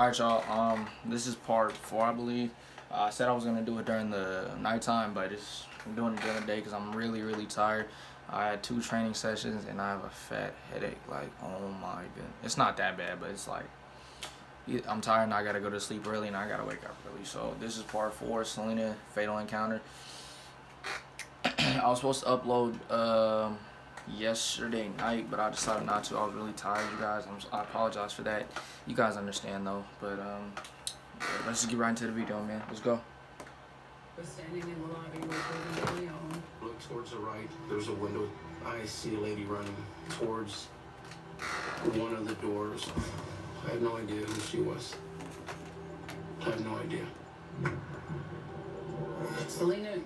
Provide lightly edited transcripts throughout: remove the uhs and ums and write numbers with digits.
Alright, y'all. This is part 4, I believe. I said I was gonna do it during the nighttime, but I'm doing it during the day because I'm really tired. I had 2 training sessions and I have a fat headache. Like, oh my goodness, it's not that bad, but it's like I'm tired and I gotta go to sleep early and I gotta wake up early. So this is part 4, Selena Fatal Encounter. I was supposed to upload yesterday night, but I decided not to. I was really tired, you guys. I apologize for that. You guys understand though, but let's just get right into the video, man. Let's go. Was standing in the lobby with Lily on. Look towards the right. There's a window. I see a lady running towards one of the doors. I have no idea who she was. I have no idea. Selena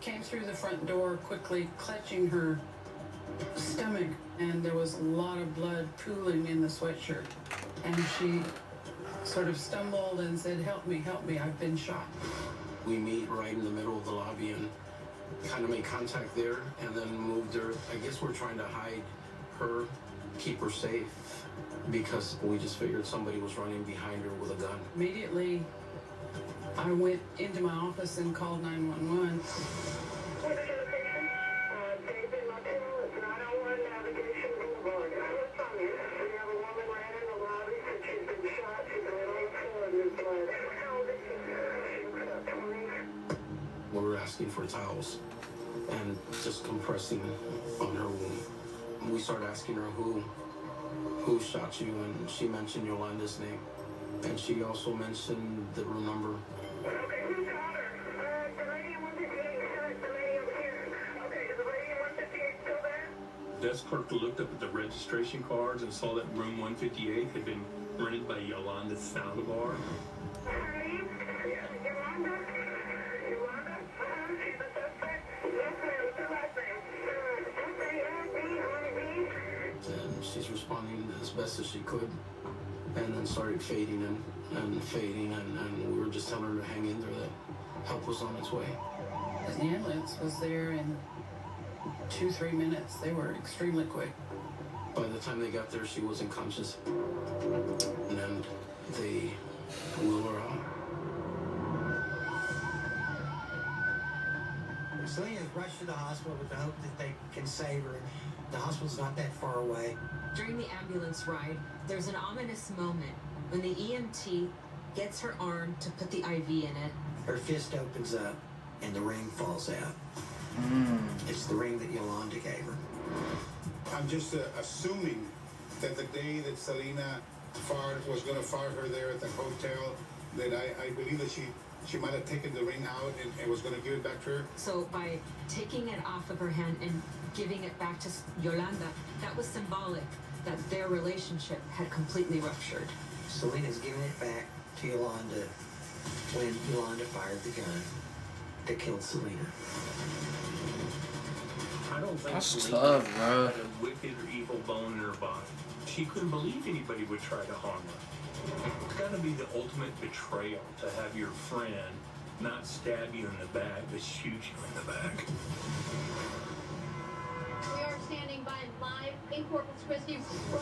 came through the front door quickly, clutching her stomach, and there was a lot of blood pooling in the sweatshirt. And she sort of stumbled and said, help me, I've been shot. We meet right in the middle of the lobby and kind of made contact there and then moved her. I guess we're trying to hide her, keep her safe, because we just figured somebody was running behind her with a gun. Immediately, I went into my office and called 911. We were asking for towels and just compressing on her wound. We started asking her who shot you, and she mentioned Yolanda's name. And she also mentioned the room number. Okay, who shot her? The lady in 158 shot the lady up here. Okay, is the lady in 158 still there? Desk clerk looked up at the registration cards and saw that room 158 had been rented by Yolanda Saldivar. Her name? Yolanda? Yolanda? She's a suspect? Yes, ma'am. What's her last name? S-A-L-D-R-D? And she's responding as best as she could, and then started fading and fading, and we were just telling her to hang in there, that help was on its way. The ambulance was there in 2-3 minutes. They were extremely quick. By the time they got there, she wasn't conscious, and then they wheeled her out. Selena is rushed to the hospital with the hope that they can save her. The hospital's not that far away. During the ambulance ride, there's an ominous moment when the EMT gets her arm to put the IV in it. Her fist opens up and the ring falls out. It's the ring that Yolanda gave her. I'm just assuming that the day that Selena was going to fire her there at the hotel, that I believe that she might have taken the ring out and was going to give it back to her. So by taking it off of her hand and giving it back to Yolanda, that was symbolic that their relationship had completely ruptured. Selena's giving it back to Yolanda when Yolanda fired the gun that killed Selena. I don't think That's Selena tough, bro. had a wicked or evil bone in her body. She couldn't believe anybody would try to harm her. It's got to be the ultimate betrayal to have your friend not stab you in the back, but shoot you in the back. We are standing by live in Corpus Christi. No,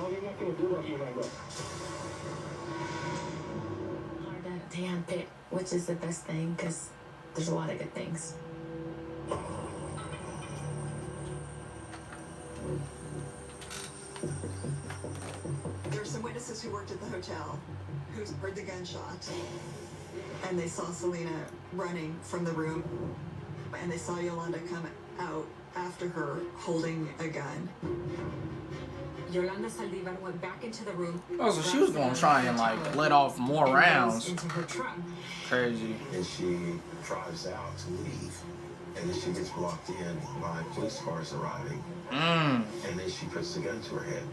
you're not going to do that, Yolanda. Hard to handpick which is the best thing, because there's a lot of good things. There were some witnesses who worked at the hotel who heard the gunshot, and they saw Selena running from the room, and they saw Yolanda come out after her holding a gun. Yolanda Saldivar went back into the room. Oh, so she was gonna try and like let off more rounds. Into her truck. Crazy. And she drives out to leave, and then she gets blocked in by police cars arriving. And then she puts the gun to her head.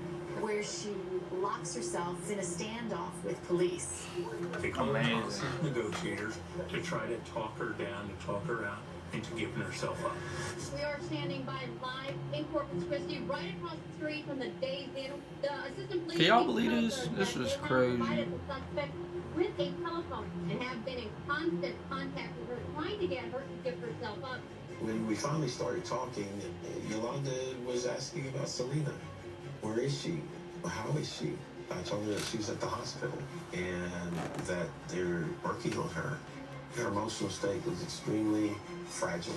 Where she locks herself in a standoff with police. They call in hostage negotiators to try to talk her down, to talk her out into giving herself up. We are standing by live in Corpus Christi, right across the street from the Days Inn. The assistant police. Can y'all believe this? This is crazy. Provided the suspect with a telephone and have been in constant contact with her, trying to get her to give herself up. When we finally started talking, Yolanda was asking about Selena. Where is she? How is she? I told her that she's at the hospital and that they're working on her. Her emotional state was extremely fragile.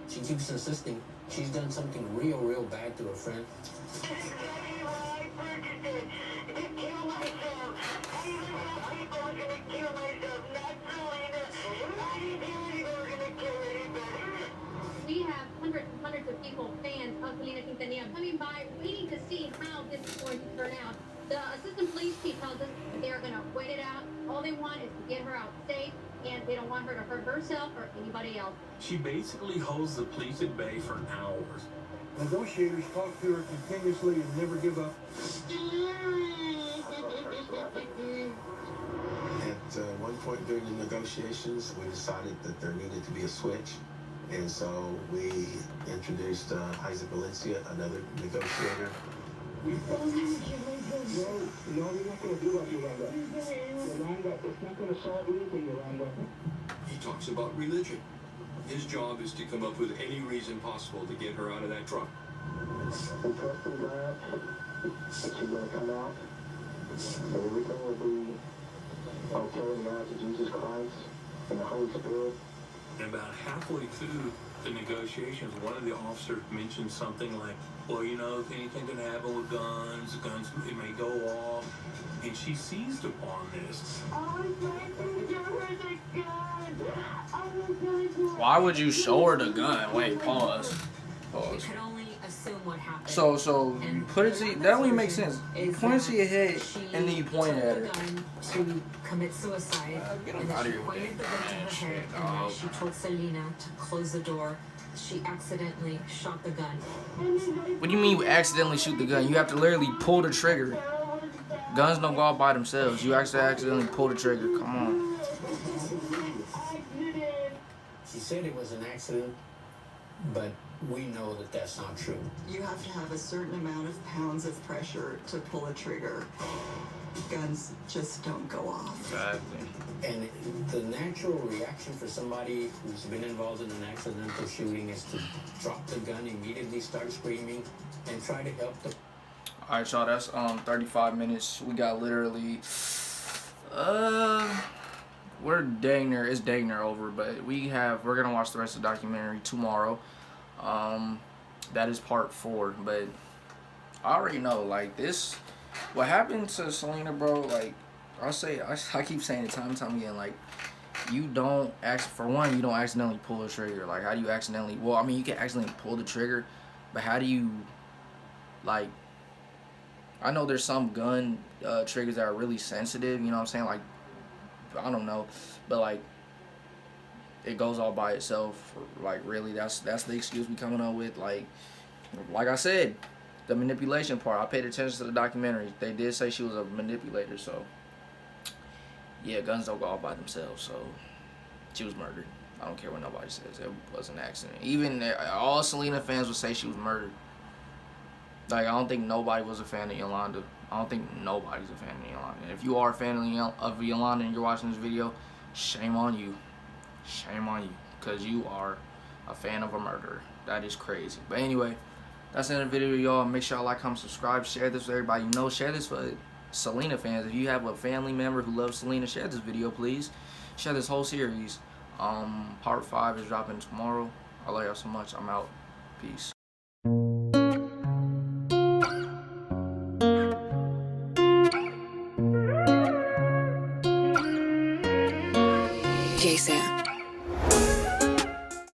She keeps insisting she's done something real bad to her friend. We have hundreds and hundreds of people, fans of Selena Quintanilla, coming by, waiting to see how this is going to turn out. The assistant police chief tells us they're going to wait it out. All they want is to get her out safe, and they don't want her to hurt herself or anybody else. She basically holds the police at bay for hours. Negotiators talk to her continuously and never give up. At one point during the negotiations, we decided that there needed to be a switch. And so we introduced Isaac Valencia, another negotiator. No, we're not going to do that, Yolanda. Yolanda, it's not going to solve anything, Yolanda. He talks about religion. His job is to come up with any reason possible to get her out of that truck. We trust in God that she's going to come out. And everything will be okay in the eyes of Jesus Christ and the Holy Spirit. And about halfway through the negotiations, one of the officers mentioned something like, well, you know, if anything can happen with guns, it may go off. And she seized upon this. Why would you show her the gun? Wait, pause. You could only assume what happened. So you put it to, that only makes sense. You point it to your head and then you point it at her. To commit suicide, Get and out then of she here with pointed the that gun to her shit, head, and dog. then she told Selena to close the door. She accidentally shot the gun. What do you mean you accidentally shoot the gun? You have to literally pull the trigger. Guns don't go off by themselves. You actually accidentally pull the trigger. Come on. She said it was an accident, but we know that that's not true. You have to have a certain amount of pounds of pressure to pull a trigger. Guns just don't go off. Exactly. And the natural reaction for somebody who's been involved in an accidental shooting is to drop the gun, immediately start screaming, and try to help the... Alright, y'all, that's 35 minutes. We got literally we're dang near, it's dang near over, but we're gonna watch the rest of the documentary tomorrow. That is part 4, but I already know, like, this, what happened to Selena, bro, like, I keep saying it time and time again, like, you don't accidentally pull the trigger. Like, how do you accidentally, well, I mean, you can accidentally pull the trigger, but how do you, like, I know there's some gun triggers that are really sensitive, you know what I'm saying, like, I don't know, but, like, it goes all by itself. Like, really, that's the excuse we coming up with. Like I said, the manipulation part, I paid attention to the documentary. They did say she was a manipulator, so yeah, guns don't go all by themselves. So she was murdered. I don't care what nobody says. It was an accident. Even all Selena fans would say she was murdered. Like, I don't think nobody was a fan of Yolanda. I don't think nobody's a fan of Yolanda. And if you are a fan of Yolanda and you're watching this video, shame on you. Shame on you, because you are a fan of a murderer. That is crazy. But anyway, that's the end of the video, y'all. Make sure y'all like, comment, subscribe, share this with everybody you know. Share this for Selena fans. If you have a family member who loves Selena, share this video, please. Share this whole series. Part 5 is dropping tomorrow. I love y'all so much. I'm out. Peace. Jason.